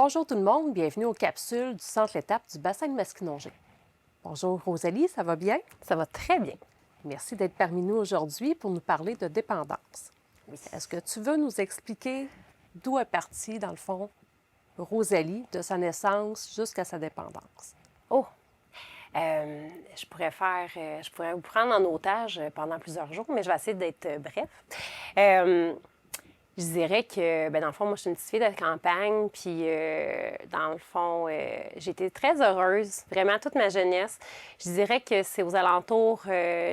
Bonjour tout le monde, bienvenue aux capsules du Centre L'étape du bassin de Masquinongé. Bonjour Rosalie, ça va bien? Ça va très bien. Merci d'être parmi nous aujourd'hui pour nous parler de dépendance. Oui. Est-ce que tu veux nous expliquer d'où est partie, dans le fond, Rosalie, de sa naissance jusqu'à sa dépendance? Oh! Je pourrais vous prendre en otage pendant plusieurs jours, mais je vais essayer d'être bref. Je dirais que, dans le fond, moi, je suis une petite fille de campagne, puis dans le fond, j'ai été très heureuse, vraiment toute ma jeunesse. Je dirais que c'est aux alentours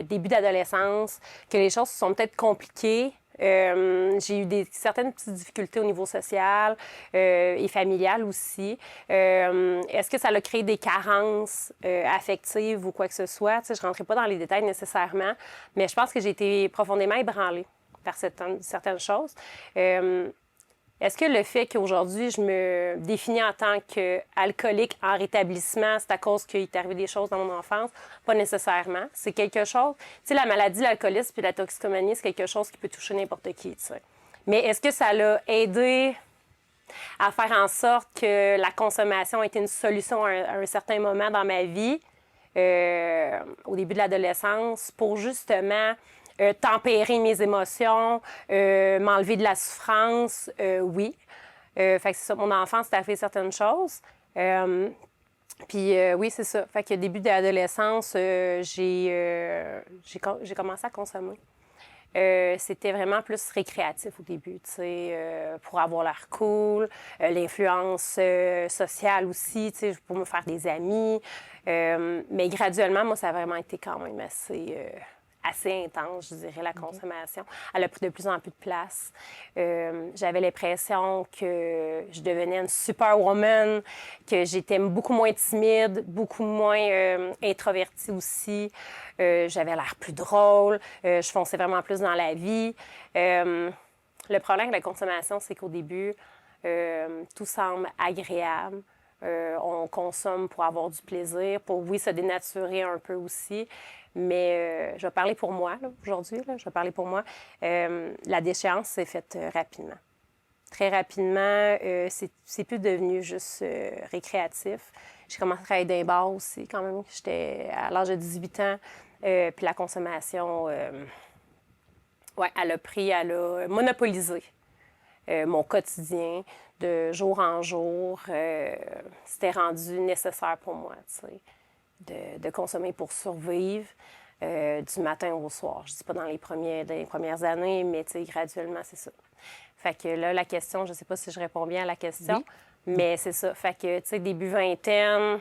début d'adolescence que les choses sont peut-être compliquées. J'ai eu certaines petites difficultés au niveau social et familial aussi. Est-ce que ça a créé des carences affectives ou quoi que ce soit? Tu sais, je ne rentrerai pas dans les détails nécessairement, mais je pense que j'ai été profondément ébranlée par certaines choses. Est-ce que le fait qu'aujourd'hui, je me définis en tant qu'alcoolique en rétablissement, c'est à cause qu'il est arrivé des choses dans mon enfance? Pas nécessairement. C'est quelque chose... Tu sais, la maladie, l'alcoolisme puis la toxicomanie, c'est quelque chose qui peut toucher n'importe qui, tu sais. Mais est-ce que ça l'a aidé à faire en sorte que la consommation a été une solution à un certain moment dans ma vie, au début de l'adolescence, pour justement... tempérer mes émotions, m'enlever de la souffrance, oui. Fait que c'est ça, mon enfance, ça a fait certaines choses. Puis oui, c'est ça. Fait que début de l'adolescence, j'ai commencé à consommer. C'était vraiment plus récréatif au début, tu sais, pour avoir l'air cool, l'influence sociale aussi, tu sais, pour me faire des amis. Mais graduellement, moi, ça a vraiment été quand même assez intense, je dirais, la consommation. Elle a pris de plus en plus de place. J'avais l'impression que je devenais une superwoman, que j'étais beaucoup moins timide, beaucoup moins introvertie aussi. J'avais l'air plus drôle. Je fonçais vraiment plus dans la vie. Le problème avec la consommation, c'est qu'au début, tout semble agréable. On consomme pour avoir du plaisir, pour, oui, se dénaturer un peu aussi. Mais je vais parler pour moi, aujourd'hui. Je vais parler pour moi. La déchéance s'est faite rapidement. Très rapidement, c'est plus devenu juste récréatif. J'ai commencé à travailler dans les bars aussi, quand même. J'étais à l'âge de 18 ans. Puis la consommation, ouais, elle a monopolisé mon quotidien de jour en jour. C'était rendu nécessaire pour moi, tu sais, de consommer pour survivre du matin au soir. Je dis pas dans les premières années, mais tu sais, graduellement, c'est ça. Fait que là, la question, je sais pas si je réponds bien à la question, Oui. mais c'est ça. Fait que, tu sais, début vingtaine,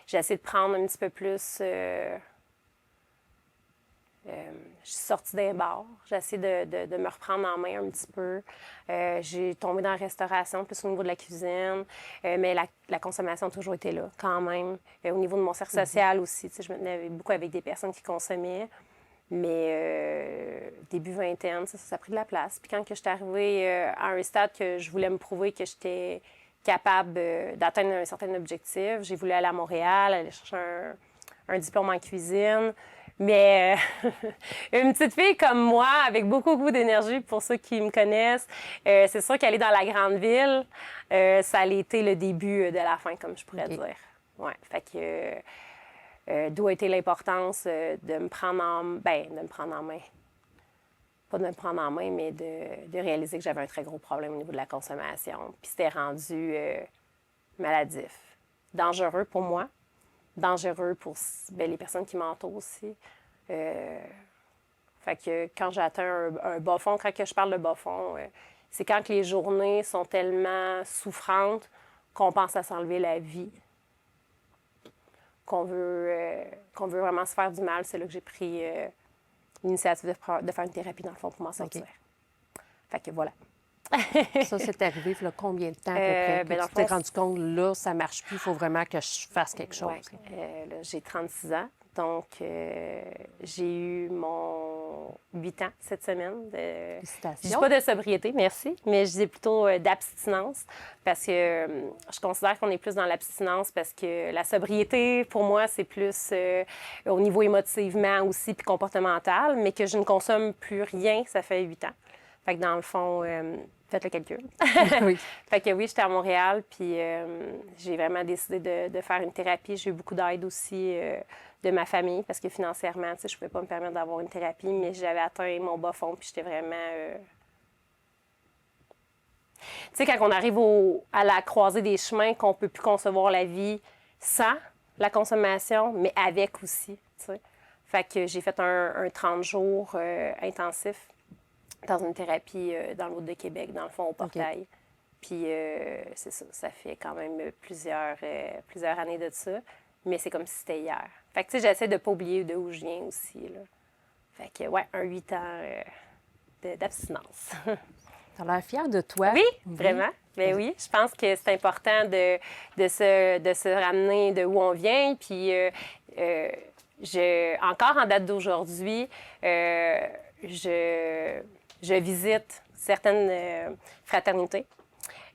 j'ai essayé de prendre un petit peu plus... je suis sortie d'un bar. J'ai essayé de me reprendre en main un petit peu. J'ai tombé dans la restauration, plus au niveau de la cuisine. Mais la consommation a toujours été là, quand même. Au niveau de mon cercle social aussi, tu sais, je me tenais beaucoup avec des personnes qui consommaient. Mais début vingtaine, ça a pris de la place. Puis quand je suis arrivée à un stade que je voulais me prouver que j'étais capable d'atteindre un certain objectif, j'ai voulu aller à Montréal, aller chercher un diplôme en cuisine. Mais une petite fille comme moi, avec beaucoup d'énergie, pour ceux qui me connaissent, c'est sûr qu'aller dans la grande ville, ça a été le début de la fin, comme je pourrais dire. Ouais, fait que d'où a été l'importance de me prendre de me prendre en main. Pas de me prendre en main, mais de réaliser que j'avais un très gros problème au niveau de la consommation. Puis c'était rendu maladif, dangereux pour moi. Dangereux pour les personnes qui m'entourent aussi. Fait que quand j'atteins un bas fond, quand que je parle de bas fond, c'est quand que les journées sont tellement souffrantes qu'on pense à s'enlever la vie, qu'on veut vraiment se faire du mal. C'est là que j'ai pris l'initiative de faire une thérapie, dans le fond, pour m'en sortir. OK. Fait que voilà. Ça, c'est arrivé, là, combien de temps à peu près? Que tu t'es rendu compte, là, ça marche plus, il faut vraiment que je fasse quelque chose. Ouais. Là, j'ai 36 ans, donc j'ai eu mon 8 ans cette semaine. Félicitations. Je dis pas de sobriété, merci, mais je dis plutôt d'abstinence, parce que je considère qu'on est plus dans l'abstinence, parce que la sobriété, pour moi, c'est plus au niveau émotivement aussi, puis comportemental, mais que je ne consomme plus rien, ça fait 8 ans. Fait que dans le fond, Faites le calcul. Oui. Fait que oui, j'étais à Montréal, puis j'ai vraiment décidé de faire une thérapie. J'ai eu beaucoup d'aide aussi de ma famille, parce que financièrement, tu sais, je pouvais pas me permettre d'avoir une thérapie, mais j'avais atteint mon bas fond, puis j'étais vraiment... Tu sais, quand on arrive à la croisée des chemins, qu'on peut plus concevoir la vie sans la consommation, mais avec aussi, tu sais. Fait que j'ai fait un 30 jours intensif dans une thérapie dans l'Ouest de Québec, dans le fond, au Portail. OK. Puis c'est ça, ça fait quand même plusieurs années de ça, mais c'est comme si c'était hier. Fait que, tu sais, j'essaie de ne pas oublier d'où je viens aussi, là. Fait que, ouais, un 8 ans d'abstinence. Tu as l'air fière de toi. Oui, vraiment. Ben oui, je pense que c'est important de se ramener de où on vient. Puis, encore en date d'aujourd'hui, je visite certaines fraternités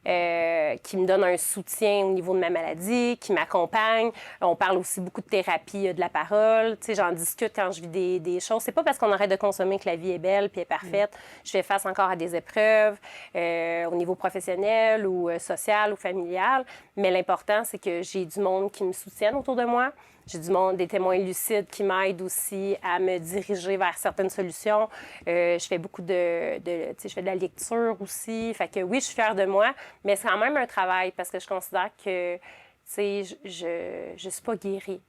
qui me donnent un soutien au niveau de ma maladie, qui m'accompagnent. On parle aussi beaucoup de thérapie de la parole. Tu sais, j'en discute quand je vis des choses. C'est pas parce qu'on arrête de consommer que la vie est belle puis est parfaite. Je fais face encore à des épreuves au niveau professionnel ou social ou familial. Mais l'important, c'est que j'ai du monde qui me soutienne autour de moi. J'ai du monde, des témoins lucides qui m'aident aussi à me diriger vers certaines solutions. Je fais beaucoup tu sais, je fais de la lecture aussi. Fait que oui, je suis fière de moi, mais c'est quand même un travail parce que je considère que, tu sais, je suis pas guérie.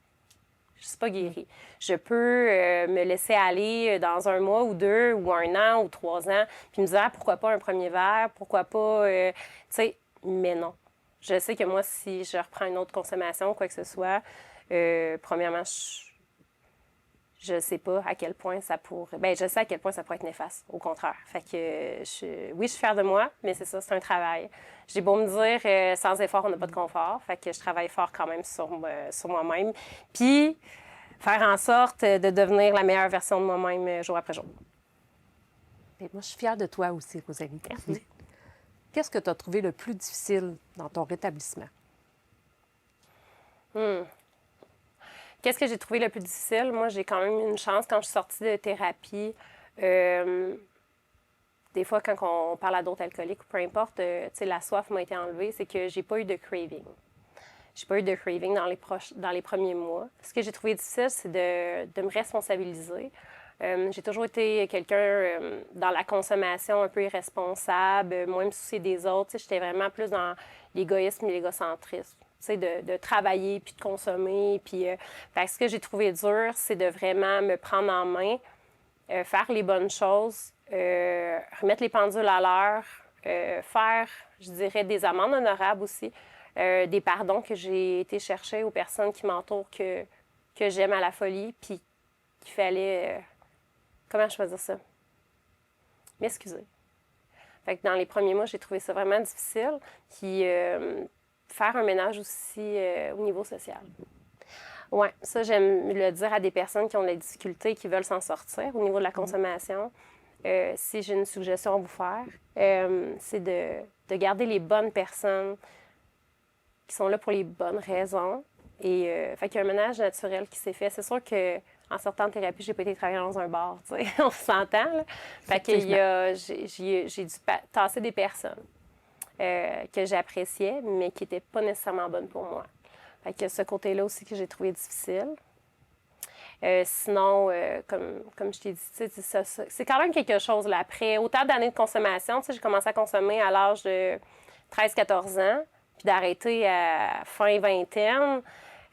Je suis pas guérie. Je peux me laisser aller dans un mois ou deux ou un an ou 3 ans, puis me dire, ah, pourquoi pas un premier verre, pourquoi pas, tu sais, mais non. Je sais que moi, si je reprends une autre consommation ou quoi que ce soit, premièrement, je sais pas à quel point ça pourrait... Bien, je sais à quel point ça pourrait être néfaste, au contraire. Fait que, oui, je suis fière de moi, mais c'est ça, c'est un travail. J'ai beau me dire, sans effort, on n'a pas de confort. Fait que je travaille fort quand même sur moi-même. Puis, faire en sorte de devenir la meilleure version de moi-même jour après jour. Et moi, je suis fière de toi aussi, Rosalie. Merci. Qu'est-ce que tu as trouvé le plus difficile dans ton rétablissement? Qu'est-ce que j'ai trouvé le plus difficile? Moi, j'ai quand même eu une chance quand je suis sortie de thérapie. Des fois, quand on parle à d'autres alcooliques ou peu importe, tu sais, la soif m'a été enlevée, c'est que j'ai pas eu de craving. J'ai pas eu de craving dans les premiers mois. Ce que j'ai trouvé difficile, c'est de me responsabiliser. J'ai toujours été quelqu'un dans la consommation un peu irresponsable, moins me soucier des autres. Tu sais, j'étais vraiment plus dans l'égoïsme et l'égocentrisme. Tu sais, de travailler puis de consommer. Puis, fait que ce que j'ai trouvé dur, c'est de vraiment me prendre en main, faire les bonnes choses, remettre les pendules à l'heure, faire, je dirais, des amendes honorables aussi, des pardons que j'ai été chercher aux personnes qui m'entourent que j'aime à la folie, puis qu'il fallait, comment je peux dire ça? M'excuser. Fait que dans les premiers mois, j'ai trouvé ça vraiment difficile. Puis faire un ménage aussi au niveau social. Oui, ça, j'aime le dire à des personnes qui ont des difficultés et qui veulent s'en sortir au niveau de la consommation. Si j'ai une suggestion à vous faire, c'est de garder les bonnes personnes qui sont là pour les bonnes raisons. Et fait qu'il y a un ménage naturel qui s'est fait. C'est sûr qu'en sortant de thérapie, j'ai pas été travailler dans un bar, tu sais. On s'entend, là. Fait que j'ai dû tasser des personnes que j'appréciais, mais qui n'étaient pas nécessairement bonnes pour moi. Fait que ce côté-là aussi que j'ai trouvé difficile. Sinon, comme je t'ai dit, c'est quand même quelque chose. Là. Après autant d'années de consommation, j'ai commencé à consommer à l'âge de 13-14 ans, puis d'arrêter à fin vingtaine.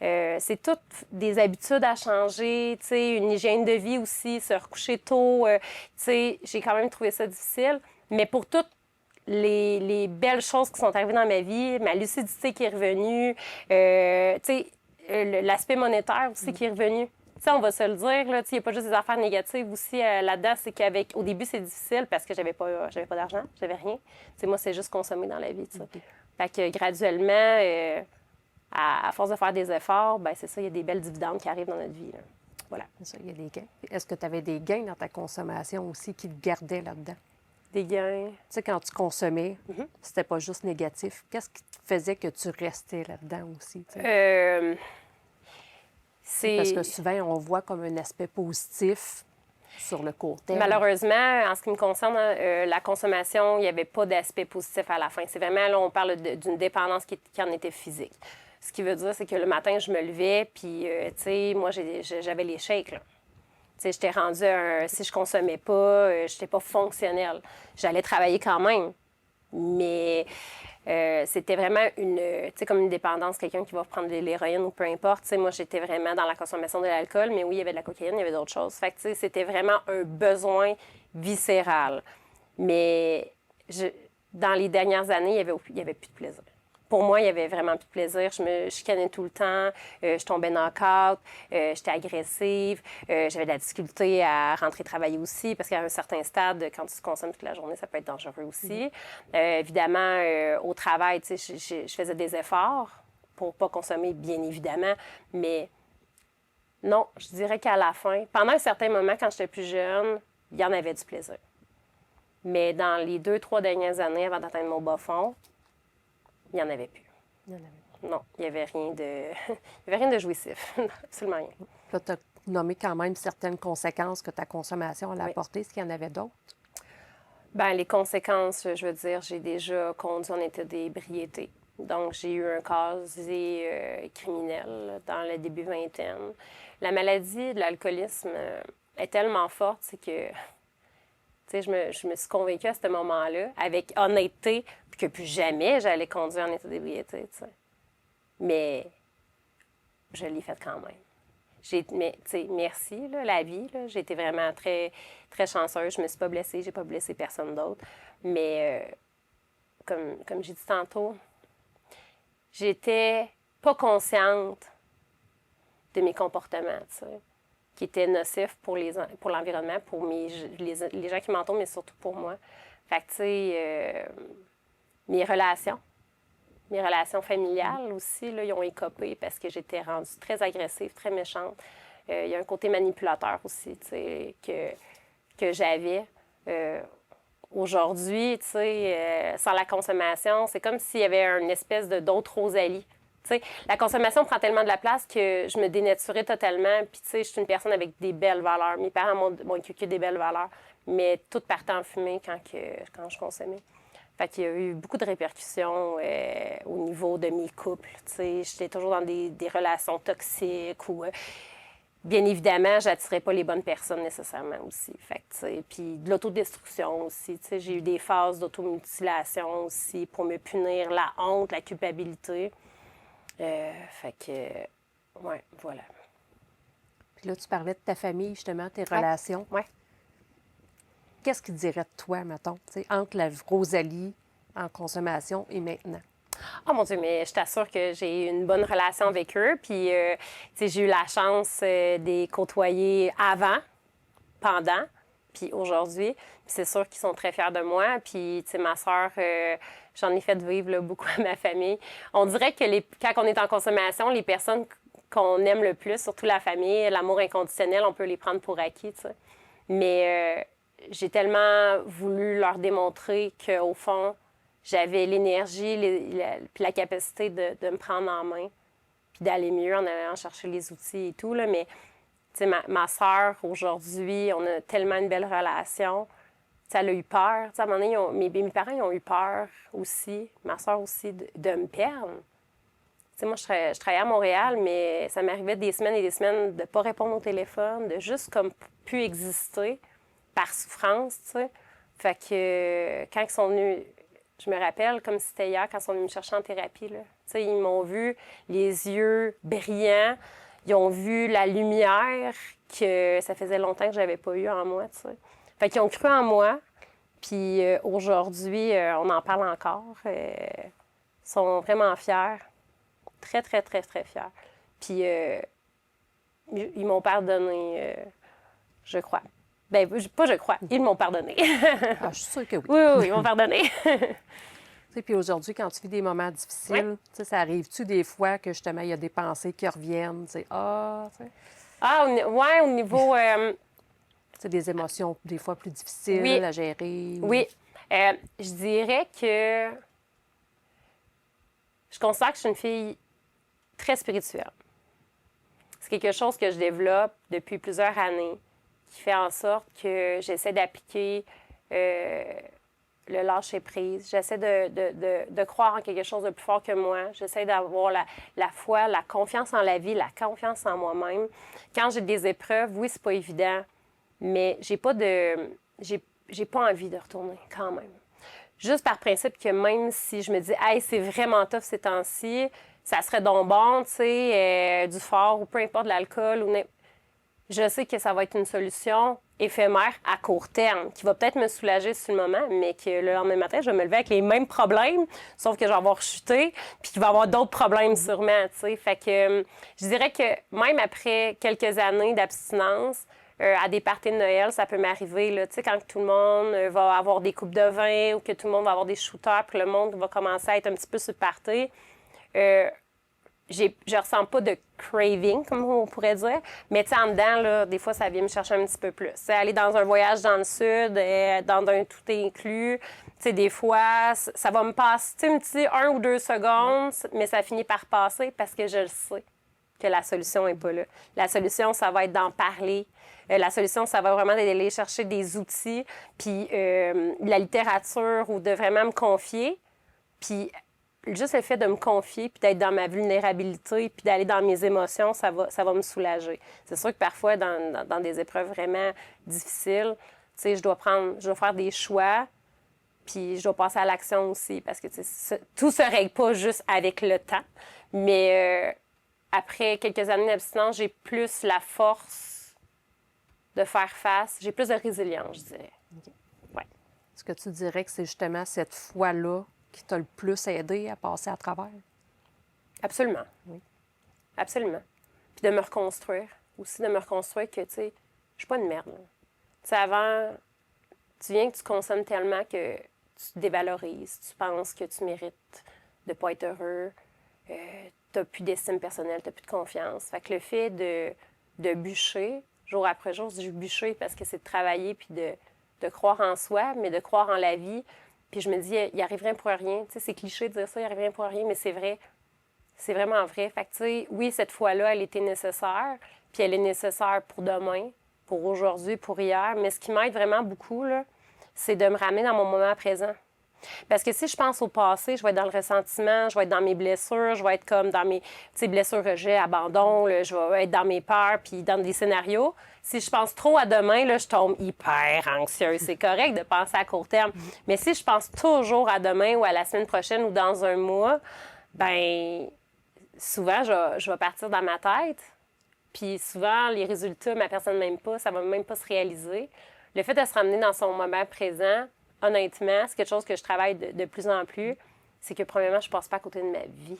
C'est toutes des habitudes à changer, une hygiène de vie aussi, se recoucher tôt. J'ai quand même trouvé ça difficile. Mais pour toutes les belles choses qui sont arrivées dans ma vie, ma lucidité qui est revenue, l'aspect monétaire aussi qui est revenu. T'sais, on va se le dire, il n'y a pas juste des affaires négatives aussi là-dedans. C'est qu'au début, c'est difficile parce que j'avais pas d'argent, j'avais rien. T'sais, moi, c'est juste consommer dans la vie. Okay. Fait que graduellement, à force de faire des efforts, ben c'est ça, il y a des belles dividendes qui arrivent dans notre vie. Là. Voilà. C'est ça, il y a des gains. Est-ce que tu avais des gains dans ta consommation aussi qui te gardaient là-dedans? Des gains? Tu sais, quand tu consommais, c'était pas juste négatif. Qu'est-ce qui te faisait que tu restais là-dedans aussi? C'est... Parce que souvent, on voit comme un aspect positif. sur le court terme. Malheureusement, en ce qui me concerne, la consommation, il n'y avait pas d'aspect positif à la fin. C'est vraiment, là, on parle d'une dépendance qui en était physique. Ce qui veut dire, c'est que le matin, je me levais, puis, tu sais, moi, j'avais les shakes, là. Tu sais, j'étais rendue si je consommais pas, je n'étais pas fonctionnelle. J'allais travailler quand même, mais c'était vraiment comme une dépendance, quelqu'un qui va prendre de l'héroïne ou peu importe. Tu sais, moi, j'étais vraiment dans la consommation de l'alcool, mais oui, il y avait de la cocaïne, il y avait d'autres choses. Fait que, tu sais, c'était vraiment un besoin viscéral. Mais dans les dernières années, il y avait plus de plaisir. Pour moi, il y avait vraiment plus de plaisir. Je me chicanais tout le temps. Je tombais knock-out. J'étais agressive. J'avais de la difficulté à rentrer travailler aussi parce qu'à un certain stade, quand tu consommes toute la journée, ça peut être dangereux aussi. Évidemment, au travail, tu sais, je faisais des efforts pour ne pas consommer, bien évidemment. Mais non, je dirais qu'à la fin, pendant un certain moment, quand j'étais plus jeune, il y en avait du plaisir. Mais dans les 2-3 dernières années, avant d'atteindre mon bas fond, il n'y en avait plus. Non, il n'y avait rien de jouissif. Absolument rien. Là, tu as nommé quand même certaines conséquences que ta consommation a apportées. Est-ce qu'il y en avait d'autres? Bien, les conséquences, je veux dire, j'ai déjà conduit en état d'ébriété. Donc, j'ai eu un casier criminel dans le début vingtaine. La maladie de l'alcoolisme est tellement forte, c'est que tu sais, je me suis convaincue à ce moment-là, avec honnêteté, puis que plus jamais j'allais conduire en état d'ébriété, tu sais. Mais je l'ai fait quand même. Mais, tu sais, merci, là, la vie, là. J'ai été vraiment très, très chanceuse. Je me suis pas blessée, j'ai pas blessé personne d'autre. Mais, comme j'ai dit tantôt, j'étais pas consciente de mes comportements, tu sais, qui étaient nocifs pour l'environnement, pour les gens qui m'entourent, mais surtout pour moi. Fait que, tu sais, mes relations familiales aussi, là, ils ont écopé parce que j'étais rendue très agressive, très méchante. Il y a un côté manipulateur aussi, tu sais, que j'avais. Aujourd'hui, tu sais, sans la consommation, c'est comme s'il y avait une espèce d'autre Rosalie. Tu sais, la consommation prend tellement de la place que je me dénaturais totalement. Puis, tu sais, je suis une personne avec des belles valeurs. Mes parents m'ont inculqué des belles valeurs, mais tout partait en fumée quand je consommais. Fait qu'il y a eu beaucoup de répercussions au niveau de mes couples. Tu sais, j'étais toujours dans des relations toxiques ou... bien évidemment, j'attirais pas les bonnes personnes nécessairement aussi. Fait que, tu sais, puis de l'autodestruction aussi. Tu sais, j'ai eu des phases d'automutilation aussi pour me punir, la honte, la culpabilité. Fait que, ouais, voilà. Puis là, tu parlais de ta famille, justement, tes relations. Oui. Qu'est-ce qu'ils diraient de toi, mettons, tu sais, entre la Rosalie en consommation et maintenant? Oh mon Dieu, mais je t'assure que j'ai eu une bonne relation avec eux. Puis, tu sais, j'ai eu la chance de les côtoyer avant, pendant, puis aujourd'hui. Puis c'est sûr qu'ils sont très fiers de moi. Puis, tu sais, ma sœur, j'en ai fait vivre là, beaucoup à ma famille. On dirait que quand on est en consommation, les personnes qu'on aime le plus, surtout la famille, l'amour inconditionnel, on peut les prendre pour acquis, tu sais. Mais j'ai tellement voulu leur démontrer qu'au fond, j'avais l'énergie puis la capacité de me prendre en main puis d'aller mieux en allant chercher les outils et tout, là. Mais, tu sais, ma sœur, aujourd'hui, on a tellement une belle relation. Tu sais, elle a eu peur. Tu sais, à un moment donné, mes parents ils ont eu peur aussi, ma sœur aussi, de me perdre. Tu sais, moi, je travaillais à Montréal, mais ça m'arrivait des semaines et des semaines de ne pas répondre au téléphone, de juste comme plus exister par souffrance, tu sais. Fait que quand ils sont venus... Je me rappelle comme si c'était hier quand ils sont venus me chercher en thérapie. Là. Tu sais, ils m'ont vu les yeux brillants. Ils ont vu la lumière que ça faisait longtemps que je n'avais pas eu en moi. Tu sais. Fait qu'ils ont cru en moi. Puis aujourd'hui, on en parle encore. Ils sont vraiment fiers. Très, très, très, très fiers. Puis ils m'ont pardonné, je crois. Bien, pas je crois, ils m'ont pardonné. Ah, je suis sûre que oui. Oui, ils m'ont pardonné. Puis aujourd'hui, quand tu vis des moments difficiles, ça arrive-tu des fois que justement, il y a des pensées qui reviennent? Au niveau... C'est des émotions des fois plus difficiles à gérer. Oui. Je dirais que je considère que je suis une fille très spirituelle. C'est quelque chose que je développe depuis plusieurs années, qui fait en sorte que j'essaie d'appliquer le lâcher-prise. J'essaie de croire en quelque chose de plus fort que moi. J'essaie d'avoir la foi, la confiance en la vie, la confiance en moi-même. Quand j'ai des épreuves, oui, c'est pas évident, mais j'ai pas envie de retourner quand même. Juste par principe que même si je me dis « Hey, c'est vraiment tough ces temps-ci », ça serait donc bon, tu sais, du fort ou peu importe, de l'alcool. Je sais que ça va être une solution éphémère à court terme, qui va peut-être me soulager sur le moment, mais que le lendemain matin, je vais me lever avec les mêmes problèmes, sauf que je vais avoir chuté, puis qu'il va y avoir d'autres problèmes sûrement, tu sais. Fait que je dirais que même après quelques années d'abstinence, à des parties de Noël, ça peut m'arriver, là, tu sais, quand tout le monde va avoir des coupes de vin ou que tout le monde va avoir des shooters, puis le monde va commencer à être un petit peu sur le party, je ressens pas de craving, comme on pourrait dire, mais tu sais, en dedans, là, des fois, ça vient me chercher un petit peu plus. T'sais, aller dans un voyage dans le sud, dans un tout inclus, tu sais, des fois, ça va me passer, tu sais, un petit 1 ou 2 secondes, mais ça finit par passer parce que je le sais que la solution n'est pas là. La solution, ça va être d'en parler. La solution, ça va vraiment d'aller chercher des outils, puis de la littérature ou de vraiment me confier. Puis juste le fait de me confier, puis d'être dans ma vulnérabilité, puis d'aller dans mes émotions, ça va me soulager. C'est sûr que parfois, dans des épreuves vraiment difficiles, tu sais, je dois faire des choix, puis je dois passer à l'action aussi, parce que tout se règle pas juste avec le temps. Mais après quelques années d'abstinence, j'ai plus la force de faire face, j'ai plus de résilience, je dirais. Okay. Ouais. Est-ce que tu dirais que c'est justement cette foi-là qui t'a le plus aidé à passer à travers? Absolument. Oui. Absolument. Puis de me reconstruire. Aussi de me reconstruire que, tu sais, je suis pas une merde. Tu sais, avant, tu viens que tu consommes tellement que tu te dévalorises. Tu penses que tu mérites de pas être heureux. T'as plus d'estime personnelle, t'as plus de confiance. Fait que le fait de bûcher, jour après jour, je dis bûcher parce que c'est de travailler puis de croire en soi, mais de croire en la vie. Puis je me dis, il n'y arrive rien pour rien. Tu sais, c'est cliché de dire ça, il n'y arrive rien pour rien, mais c'est vrai. C'est vraiment vrai. Fait que, tu sais, oui, cette fois-là, elle était nécessaire, puis elle est nécessaire pour demain, pour aujourd'hui, pour hier. Mais ce qui m'aide vraiment beaucoup, là, c'est de me ramener dans mon moment présent. Parce que si je pense au passé, je vais être dans le ressentiment, je vais être dans mes blessures, je vais être comme dans mes blessures, rejet, abandon, là, je vais être dans mes peurs, puis dans des scénarios. Si je pense trop à demain, là, je tombe hyper anxieuse. C'est correct de penser à court terme. Mais si je pense toujours à demain ou à la semaine prochaine ou dans un mois, ben souvent, je vais partir dans ma tête. Puis souvent, les résultats ne m'aperçoivent même pas, ça ne va même pas se réaliser. Le fait de se ramener dans son moment présent, honnêtement, c'est quelque chose que je travaille de plus en plus, c'est que, premièrement, je ne passe pas à côté de ma vie.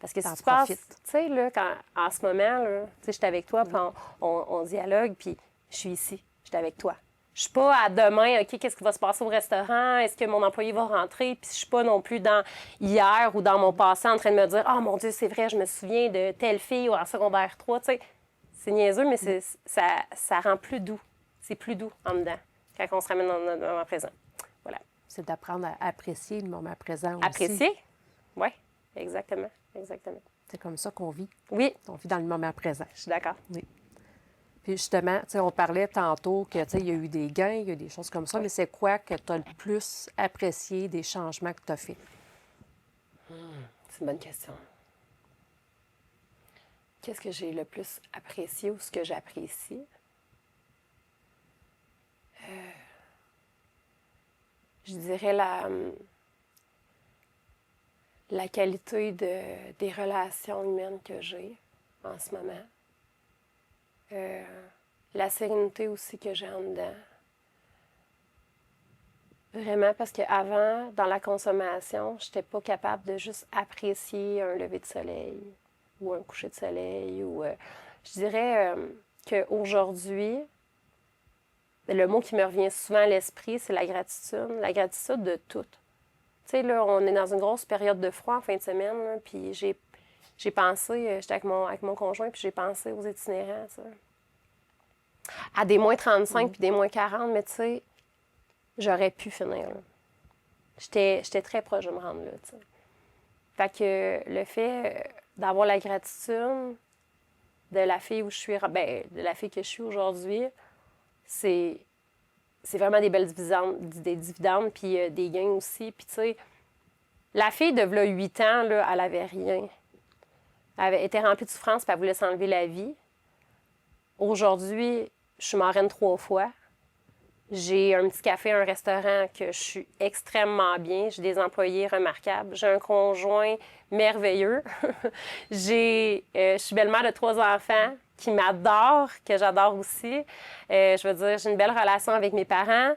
Parce que si tu passes, tu sais, là, en ce moment, là, tu sais, je suis avec toi, puis on dialogue, puis je suis ici, je suis avec toi. Je suis pas à demain, OK, qu'est-ce qui va se passer au restaurant? Est-ce que mon employé va rentrer? Puis je suis pas non plus dans hier ou dans mon passé en train de me dire « Oh mon Dieu, c'est vrai, je me souviens de telle fille ou en secondaire 3. » Tu sais, c'est niaiseux, mais ça rend plus doux. C'est plus doux en dedans quand on se ramène dans notre moment présent. Voilà. C'est d'apprendre à apprécier le moment présent aussi. Apprécier? Oui, exactement. Exactement. C'est comme ça qu'on vit. Oui. On vit dans le moment présent. Je suis d'accord. Oui. Puis justement, tu sais, on parlait tantôt que, tu sais, il y a eu des gains, il y a eu des choses comme ça, mais c'est quoi que tu as le plus apprécié des changements que tu as faits? C'est une bonne question. Qu'est-ce que j'ai le plus apprécié ou ce que j'apprécie? Je dirais la qualité des relations humaines que j'ai en ce moment. La sérénité aussi que j'ai en dedans. Vraiment, parce qu'avant, dans la consommation, je n'étais pas capable de juste apprécier un lever de soleil ou un coucher de soleil. Je dirais qu'aujourd'hui, le mot qui me revient souvent à l'esprit, c'est la gratitude. La gratitude de tout. Tu sais, là, on est dans une grosse période de froid en fin de semaine, là, puis j'ai pensé, j'étais avec mon conjoint, puis j'ai pensé aux itinérants, ça. À des moins 35 puis des moins 40, mais tu sais, j'aurais pu finir, là. J'étais très proche de me rendre là, tu sais. Fait que le fait d'avoir la gratitude, de la fille où je suis, de la fille que je suis aujourd'hui, c'est vraiment des belles dividendes, puis des gains aussi. Puis, tu sais, la fille de là, 8 ans, là, elle avait rien. Elle était remplie de souffrance, puis elle voulait s'enlever la vie. Aujourd'hui, je suis marraine 3 fois. J'ai un petit café, un restaurant que je suis extrêmement bien. J'ai des employés remarquables. J'ai un conjoint merveilleux. Je suis belle-mère de 3 enfants qui m'adorent, que j'adore aussi. Je veux dire, j'ai une belle relation avec mes parents,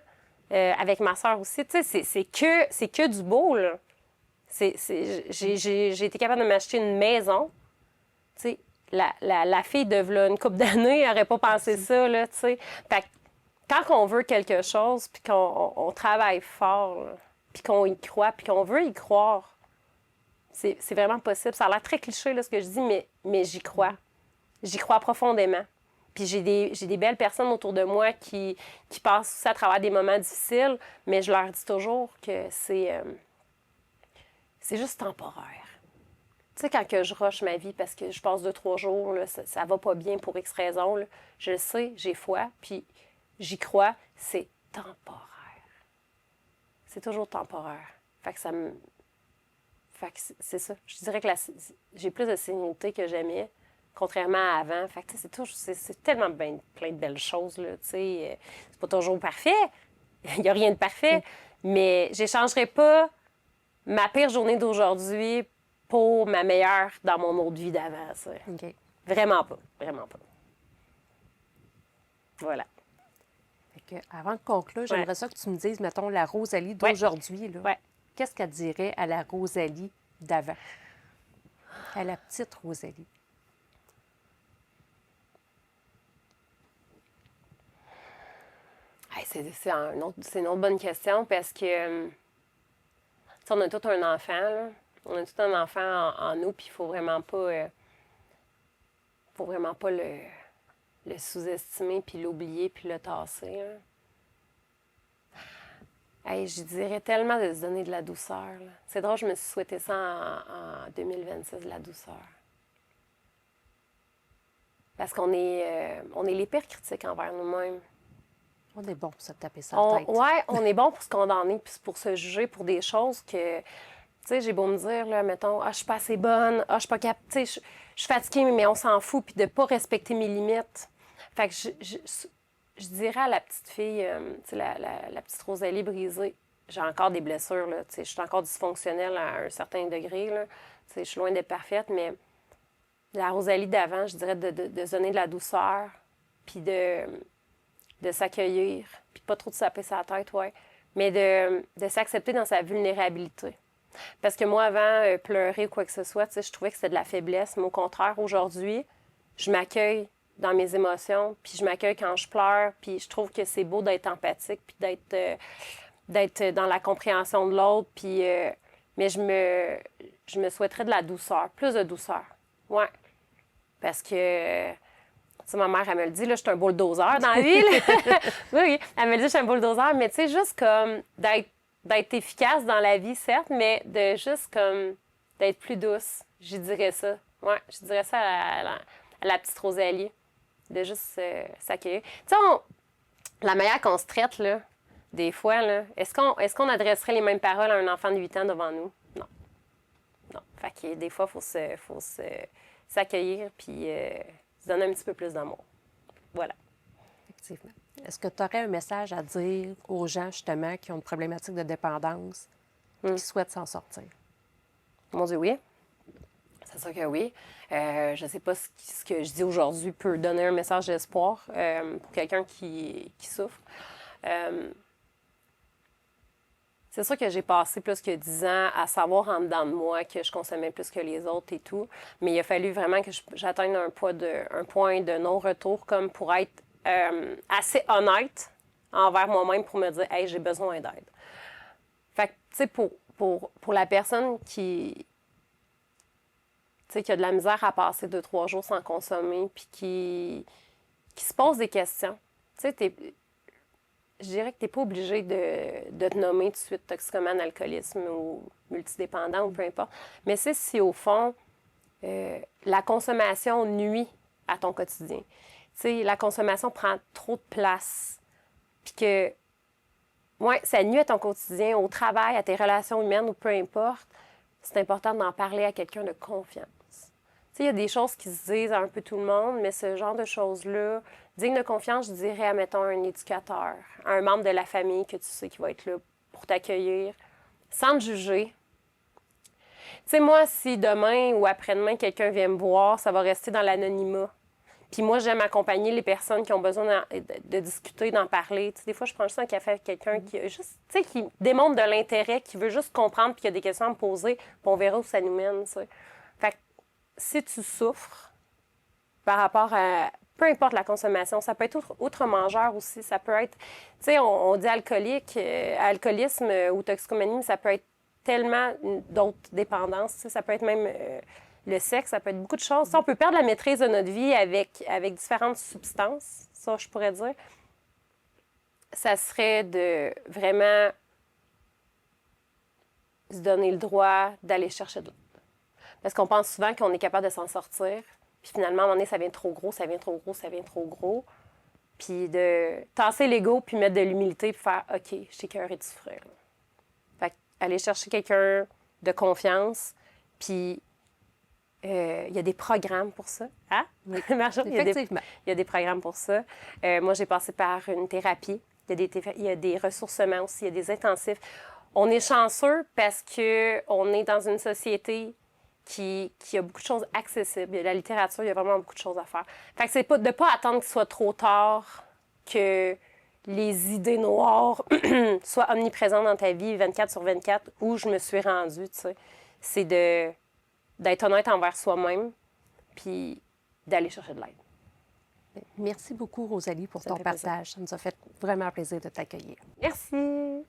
avec ma soeur aussi. Tu sais, c'est que du beau, là. J'ai été capable de m'acheter une maison. Tu sais, la fille de là, une couple d'années n'aurait pas pensé ça, là, tu sais. Fait que quand on veut quelque chose, puis qu'on travaille fort, là, puis qu'on y croit, puis qu'on veut y croire, c'est vraiment possible. Ça a l'air très cliché, là, ce que je dis, mais j'y crois. J'y crois profondément. Puis j'ai des belles personnes autour de moi qui passent aussi à travers des moments difficiles, mais je leur dis toujours que c'est juste temporaire. Tu sais, quand que je rush ma vie parce que je passe 2-3 jours, là, ça va pas bien pour X raison, là, je le sais, j'ai foi, puis j'y crois, c'est temporaire. C'est toujours temporaire. Fait que ça me... Fait que c'est ça. Je dirais que j'ai plus de sérénité que jamais, contrairement à avant. Fait que c'est tellement plein de belles choses, là, tu sais. C'est pas toujours parfait. Il n'y a rien de parfait. Mais j'échangerais pas ma pire journée d'aujourd'hui pour ma meilleure dans mon autre vie d'avant, ça. OK. Vraiment pas. Vraiment pas. Voilà. Fait que, avant de conclure, j'aimerais ça que tu me dises, mettons, la Rosalie d'aujourd'hui, là. Ouais. Qu'est-ce qu'elle dirait à la Rosalie d'avant? À la petite Rosalie. Hey, c'est une autre bonne question parce que, tu sais, on a tout un enfant, là. On a tout un enfant en nous, puis il faut vraiment pas le sous-estimer, puis l'oublier, puis le tasser, hein. Hey, je dirais tellement de se donner de la douceur, là. C'est drôle, je me suis souhaité ça en 2026, de la douceur. Parce qu'on est les pires critiques envers nous-mêmes. On est bon pour se taper ça la tête. Oui, on est bon pour se condamner puis pour se juger pour des choses que, tu sais, j'ai beau me dire, là, mettons, je suis pas assez bonne, je suis pas capable, tu sais, je suis fatiguée, mais on s'en fout, puis de pas respecter mes limites. Fait que je dirais à la petite fille, tu sais, la petite Rosalie brisée, j'ai encore des blessures, là, tu sais, je suis encore dysfonctionnelle à un certain degré, là, tu sais, je suis loin d'être parfaite, mais la Rosalie d'avant, je dirais de se donner de la douceur, puis de s'accueillir, puis pas trop de se taper sa tête, ouais, mais de s'accepter dans sa vulnérabilité. Parce que moi, avant, pleurer ou quoi que ce soit, tu sais, je trouvais que c'était de la faiblesse, mais au contraire, aujourd'hui, je m'accueille dans mes émotions, puis je m'accueille quand je pleure, puis je trouve que c'est beau d'être empathique, puis d'être dans la compréhension de l'autre, puis... mais je me souhaiterais de la douceur, plus de douceur, ouais. Parce que... Tu sais, ma mère, elle me le dit, là, je suis un bulldozer dans la vie. Oui, elle me le dit, je suis un bulldozer, mais tu sais, juste comme d'être efficace dans la vie, certes, mais de juste comme d'être plus douce. Je dirais ça. Ouais, je dirais ça à la petite Rosalie. De juste s'accueillir. Tu sais, la manière qu'on se traite, là, des fois, là, est-ce qu'on adresserait les mêmes paroles à un enfant de 8 ans devant nous? Non. Non. Fait que des fois, il faut s'accueillir, puis... se donner un petit peu plus d'amour. Voilà. Effectivement. Est-ce que tu aurais un message à dire aux gens, justement, qui ont une problématique de dépendance et qui souhaitent s'en sortir? Mon Dieu, oui. C'est sûr que oui. Je ne sais pas ce que je dis aujourd'hui peut donner un message d'espoir pour quelqu'un qui souffre. C'est sûr que j'ai passé plus que 10 ans à savoir en dedans de moi que je consommais plus que les autres et tout. Mais il a fallu vraiment que j'atteigne un point de non-retour comme pour être assez honnête envers moi-même pour me dire « Hey, j'ai besoin d'aide ». Fait que, tu sais, pour la personne qui a de la misère à passer 2-3 jours sans consommer puis qui se pose des questions, tu sais, je dirais que tu n'es pas obligé de te nommer tout de suite toxicomane, alcoolisme ou multidépendant ou peu importe. Mais c'est si, au fond, la consommation nuit à ton quotidien. Tu sais, la consommation prend trop de place. Puis que, ouais, ça nuit à ton quotidien, au travail, à tes relations humaines ou peu importe. C'est important d'en parler à quelqu'un de confiance. Tu sais, il y a des choses qui se disent à un peu tout le monde, mais ce genre de choses-là, digne de confiance, je dirais, admettons, un éducateur, un membre de la famille que tu sais qui va être là pour t'accueillir, sans te juger. Tu sais, moi, si demain ou après-demain, quelqu'un vient me voir, ça va rester dans l'anonymat. Puis moi, j'aime accompagner les personnes qui ont besoin de discuter, d'en parler. Tu sais, des fois, je prends juste un café avec quelqu'un qui a juste, tu sais, qui démontre de l'intérêt, qui veut juste comprendre, puis qui a des questions à me poser, puis on verra où ça nous mène, tu sais. Fait que si tu souffres par rapport à peu importe la consommation, ça peut être outre mangeur aussi, ça peut être, tu sais, on dit alcoolique, alcoolisme ou toxicomanie, mais ça peut être tellement d'autres dépendances, tu sais, ça peut être même le sexe, ça peut être beaucoup de choses. Ça, on peut perdre la maîtrise de notre vie avec différentes substances, ça, je pourrais dire. Ça serait de vraiment se donner le droit d'aller chercher de l'aide. Parce qu'on pense souvent qu'on est capable de s'en sortir, puis finalement, à un moment donné, ça vient trop gros, ça vient trop gros, ça vient trop gros. Puis de tasser l'ego, puis mettre de l'humilité, puis faire « OK, je suis écœurée de souffrir. » Fait aller chercher quelqu'un de confiance, puis il y a des programmes pour ça. Hein? Oui, Marjo, effectivement. Il y a des programmes pour ça. Moi, j'ai passé par une thérapie. Il y a des ressourcements aussi, il y a des intensifs. On est chanceux parce qu'on est dans une société qui a beaucoup de choses accessibles. Il y a la littérature, il y a vraiment beaucoup de choses à faire. Fait que c'est pas, de ne pas attendre qu'il soit trop tard, que les idées noires soient omniprésentes dans ta vie 24/24, où je me suis rendue, tu sais. C'est d'être honnête envers soi-même, puis d'aller chercher de l'aide. Merci beaucoup, Rosalie, pour Ça ton fait plaisir. partage. Ça nous a fait vraiment plaisir de t'accueillir. Merci!